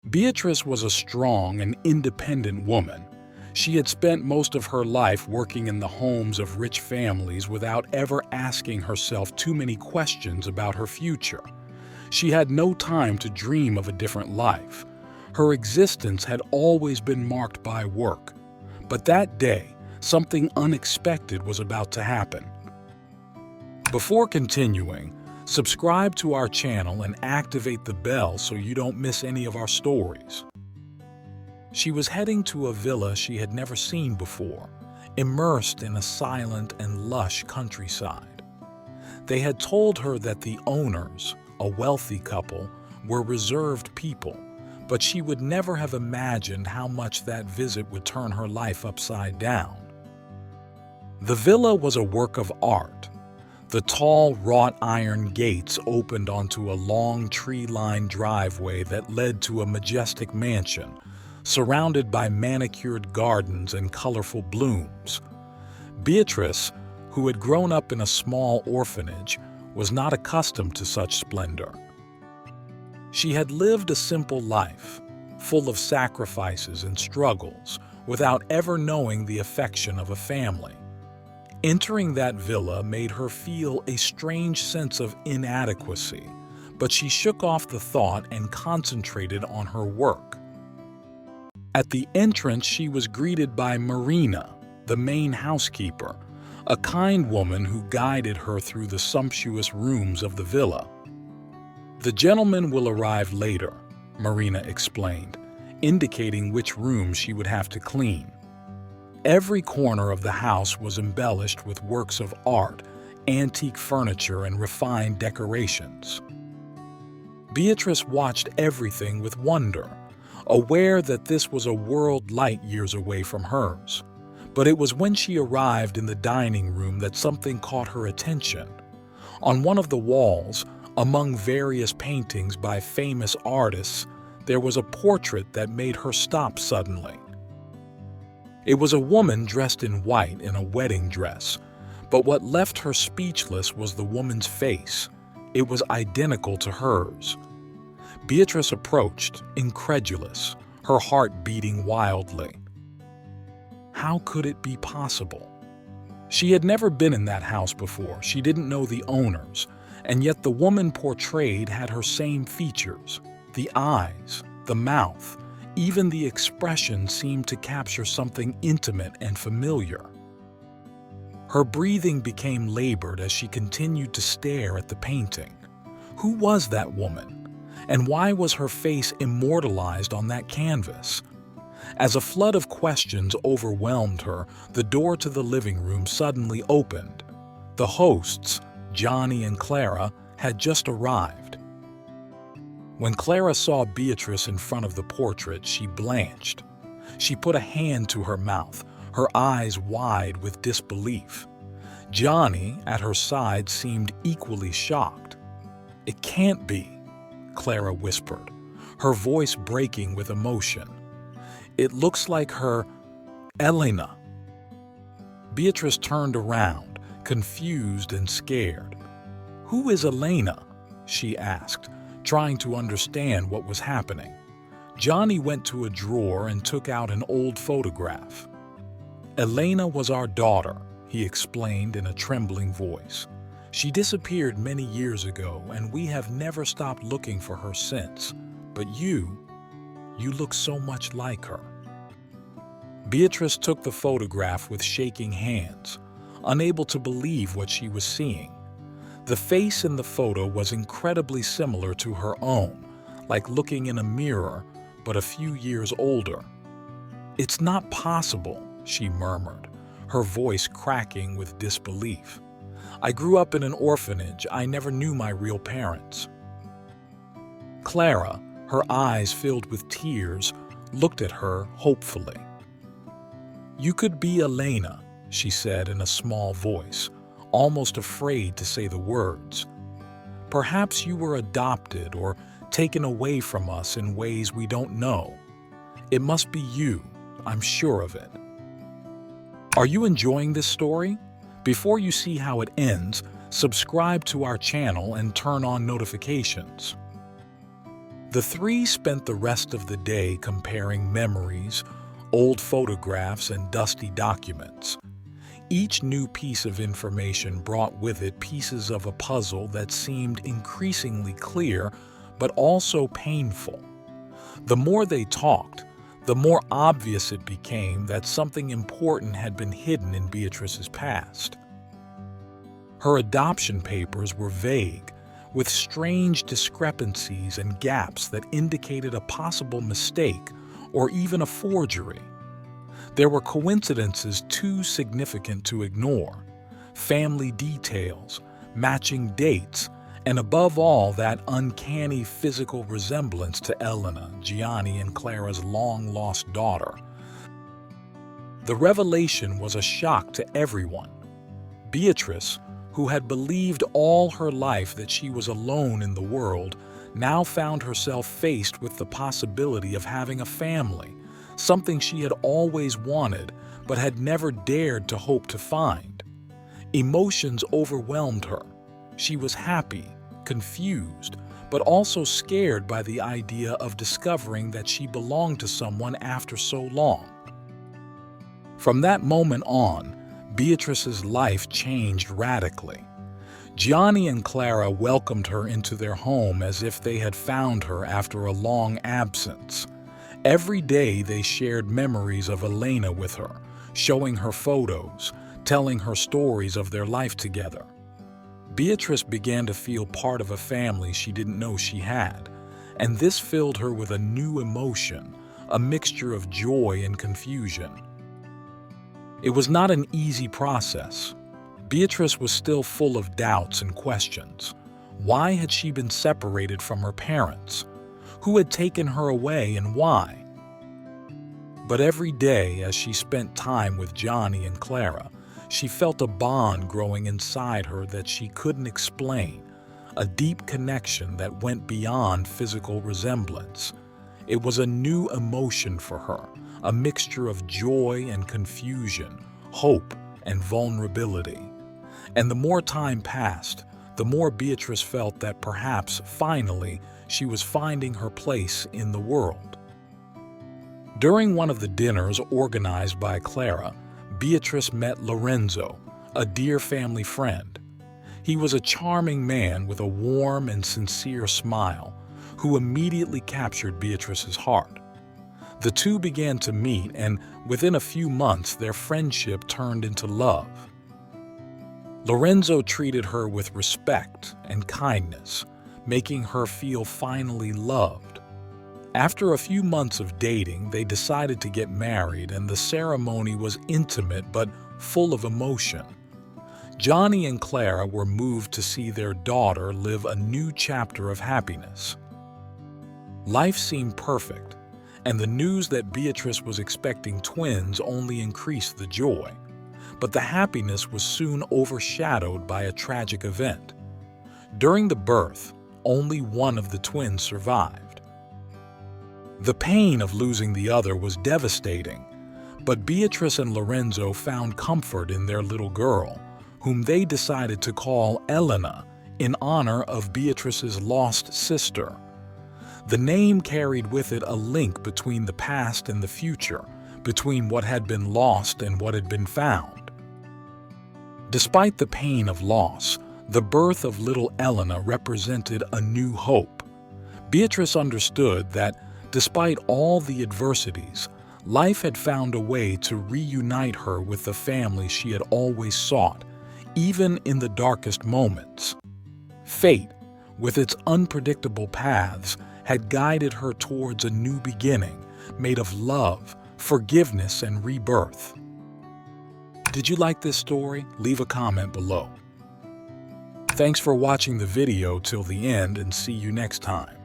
Beatrice was a strong and independent woman. She had spent most of her life working in the homes of rich families without ever asking herself too many questions about her future. She had no time to dream of a different life. Her existence had always been marked by work. But that day, something unexpected was about to happen. Before continuing, subscribe to our channel and activate the bell so you don't miss any of our stories. She was heading to a villa she had never seen before, immersed in a silent and lush countryside. They had told her that the owners, a wealthy couple, were reserved people, but she would never have imagined how much that visit would turn her life upside down. The villa was a work of art. The tall wrought iron gates opened onto a long tree-lined driveway that led to a majestic mansion, surrounded by manicured gardens and colorful blooms. Beatrice, who had grown up in a small orphanage, was not accustomed to such splendor. She had lived a simple life, full of sacrifices and struggles, without ever knowing the affection of a family. Entering that villa made her feel a strange sense of inadequacy, but she shook off the thought and concentrated on her work. At the entrance, she was greeted by Marina, the main housekeeper, a kind woman who guided her through the sumptuous rooms of the villa. "The gentleman will arrive later," Marina explained, indicating which rooms she would have to clean. Every corner of the house was embellished with works of art, antique furniture, and refined decorations. Beatrice watched everything with wonder, aware that this was a world light years away from hers. But it was when she arrived in the dining room that something caught her attention. On one of the walls, among various paintings by famous artists, there was a portrait that made her stop suddenly. It was a woman dressed in white in a wedding dress, but what left her speechless was the woman's face. It was identical to hers. Beatrice approached, incredulous, her heart beating wildly. How could it be possible? She had never been in that house before. She didn't know the owners, and yet the woman portrayed had her same features. The eyes, the mouth, even the expression seemed to capture something intimate and familiar. Her breathing became labored as she continued to stare at the painting. Who was that woman? And why was her face immortalized on that canvas? As a flood of questions overwhelmed her, the door to the living room suddenly opened. The hosts, Johnny and Clara, had just arrived. When Clara saw Beatrice in front of the portrait, she blanched. She put a hand to her mouth, her eyes wide with disbelief. Johnny, at her side, seemed equally shocked. "It can't be," Clara whispered, her voice breaking with emotion. "It looks like her, Elena." Beatrice turned around, confused and scared. "Who is Elena?" she asked, trying to understand what was happening. Johnny went to a drawer and took out an old photograph. "Elena was our daughter," he explained in a trembling voice. "She disappeared many years ago, and we have never stopped looking for her since. But you look so much like her." Beatrice took the photograph with shaking hands, unable to believe what she was seeing. The face in the photo was incredibly similar to her own, like looking in a mirror, but a few years older. "It's not possible," she murmured, her voice cracking with disbelief. "I grew up in an orphanage. I never knew my real parents." Clara, her eyes filled with tears, looked at her hopefully. "You could be Elena," she said in a small voice, almost afraid to say the words. "Perhaps you were adopted or taken away from us in ways we don't know. It must be you, I'm sure of it." Are you enjoying this story? Before you see how it ends, subscribe to our channel and turn on notifications. The three spent the rest of the day comparing memories, old photographs, and dusty documents. Each new piece of information brought with it pieces of a puzzle that seemed increasingly clear, but also painful. The more they talked, the more obvious it became that something important had been hidden in Beatrice's past. Her adoption papers were vague, with strange discrepancies and gaps that indicated a possible mistake or even a forgery. There were coincidences too significant to ignore, family details, matching dates, and above all, that uncanny physical resemblance to Elena, Gianni, and Clara's long-lost daughter. The revelation was a shock to everyone. Beatrice, who had believed all her life that she was alone in the world, now found herself faced with the possibility of having a family, something she had always wanted but had never dared to hope to find. Emotions overwhelmed her. She was happy, confused, but also scared by the idea of discovering that she belonged to someone after so long. From that moment on, Beatrice's life changed radically. Gianni and Clara welcomed her into their home as if they had found her after a long absence. Every day they shared memories of Elena with her, showing her photos, telling her stories of their life together. Beatrice began to feel part of a family she didn't know she had, and this filled her with a new emotion, a mixture of joy and confusion. It was not an easy process. Beatrice was still full of doubts and questions. Why had she been separated from her parents? Who had taken her away and why? But every day, as she spent time with Gianni and Clara, she felt a bond growing inside her that she couldn't explain, a deep connection that went beyond physical resemblance. It was a new emotion for her, a mixture of joy and confusion, hope and vulnerability. And the more time passed, the more Beatrice felt that perhaps, finally, she was finding her place in the world. During one of the dinners organized by Clara, Beatrice met Lorenzo, a dear family friend. He was a charming man with a warm and sincere smile, who immediately captured Beatrice's heart. The two began to meet, and within a few months their friendship turned into love. Lorenzo treated her with respect and kindness, making her feel finally loved. After a few months of dating, they decided to get married, and the ceremony was intimate but full of emotion. Gianni and Clara were moved to see their daughter live a new chapter of happiness. Life seemed perfect, and the news that Beatrice was expecting twins only increased the joy. But the happiness was soon overshadowed by a tragic event. During the birth, only one of the twins survived. The pain of losing the other was devastating, but Beatrice and Lorenzo found comfort in their little girl, whom they decided to call Elena in honor of Beatrice's lost sister. The name carried with it a link between the past and the future, between what had been lost and what had been found. Despite the pain of loss, the birth of little Elena represented a new hope. Beatrice understood that, despite all the adversities, life had found a way to reunite her with the family she had always sought, even in the darkest moments. Fate, with its unpredictable paths, had guided her towards a new beginning, made of love, forgiveness, and rebirth. Did you like this story? Leave a comment below. Thanks for watching the video till the end, and see you next time.